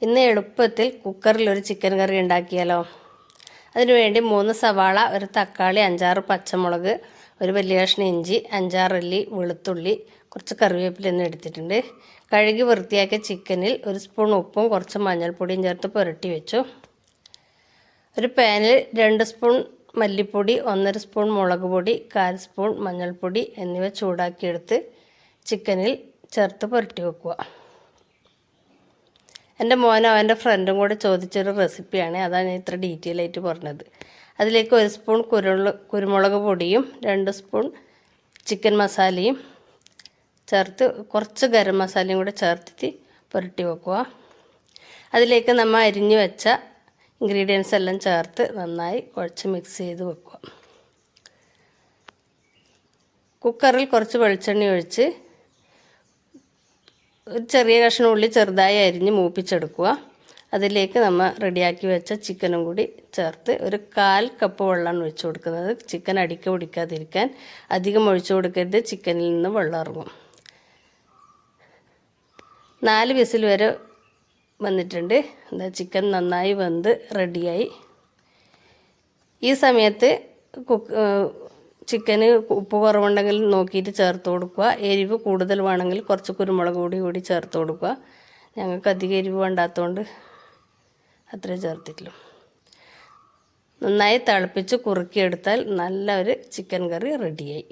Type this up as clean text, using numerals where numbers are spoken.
ഇന്ന് എളുപ്പത്തിൽ കുക്കറിൽ ഒരു ചിക്കൻ കറി ഉണ്ടാക്കിയാലോ. അതിനുവേണ്ടി 3 സവാള, ഒരു തക്കാളി, 5-6 പച്ചമുളക്, ഒരു വലിയ കഷ്ണം ഇഞ്ചി, 5-6 അല്ലി വെളുത്തുള്ളി, കുറച്ച് കറിവേപ്പില എന്നിവ എടുത്തിട്ടുണ്ട്. കഴുകി വൃത്തിയാക്കിയ ചിക്കനിൽ 1 സ്പൂൺ ഉപ്പും കുറച്ച് മഞ്ഞൾപ്പൊടിയും ചേർത്ത് പുരട്ടി വെച്ചു. ഒരു പാനിൽ 2 സ്പൂൺ മല്ലിപ്പൊടി, 1.5 സ്പൂൺ മുളക് പൊടി, 1/4 സ്പൂൺ മഞ്ഞൾപ്പൊടി എന്നിവ ചൂടാക്കിയെടുത്ത് ചിക്കനിൽ ചേർത്ത് പുരട്ടി വെക്കുക. എൻ്റെ മോനും അവൻ്റെ ഫ്രണ്ടും കൂടെ ചോദിച്ചൊരു റെസിപ്പിയാണ്, അതാണ് ഞാൻ ഇത്ര ഡീറ്റെയിൽ ആയിട്ട് പറഞ്ഞത്. അതിലേക്ക് 1 സ്പൂൺ കുരുമുളക് പൊടിയും 2 സ്പൂൺ ചിക്കൻ മസാലയും ചേർത്ത് കുറച്ച് ഗരം മസാലയും കൂടെ ചേർത്തിട്ട് പുരട്ടി വെക്കുക. അതിലേക്ക് നമ്മൾ അരിഞ്ഞു വെച്ച ഇൻഗ്രീഡിയൻസ് എല്ലാം ചേർത്ത് നന്നായി കുഴച്ച് മിക്സ് ചെയ്ത് വെക്കുക. കുക്കറിൽ കുറച്ച് വെളിച്ചെണ്ണ ഒഴിച്ച് ഒരു ചെറിയ കഷ്ണം ഉള്ളി ചെറുതായി അരിഞ്ഞ് മൂപ്പിച്ചെടുക്കുക. അതിലേക്ക് നമ്മൾ റെഡിയാക്കി വെച്ച ചിക്കനും കൂടി ചേർത്ത് ഒരു 1/4 കപ്പ് വെള്ളമാണ് ഒഴിച്ചു കൊടുക്കുന്നത്. ചിക്കൻ അടിക്ക് പിടിക്കാതിരിക്കാൻ അധികം ഒഴിച്ചു കൊടുക്കരുത്, ചിക്കനിൽ നിന്ന് വെള്ളം ഇറങ്ങും. 4 വിസിൽ വരെ വന്നിട്ടുണ്ട്. എന്താ ചിക്കൻ നന്നായി വെന്ത് റെഡിയായി. ഈ സമയത്ത് ചിക്കന് ഉപ്പ് കുറവുണ്ടെങ്കിൽ നോക്കിയിട്ട് ചേർത്ത് കൊടുക്കുക. എരിവ് കൂടുതൽ വേണമെങ്കിൽ കുറച്ച് കുരുമുളക് പൊടി കൂടി ചേർത്ത് കൊടുക്കുക. ഞങ്ങൾക്ക് അധികം എരിവ് വേണ്ടാത്തതുകൊണ്ട് അത്രേ ചേർത്തിട്ടുള്ളൂ. നന്നായി തിളപ്പിച്ച് കുറുക്കിയെടുത്താൽ നല്ല ഒരു ചിക്കൻ കറി റെഡിയായി.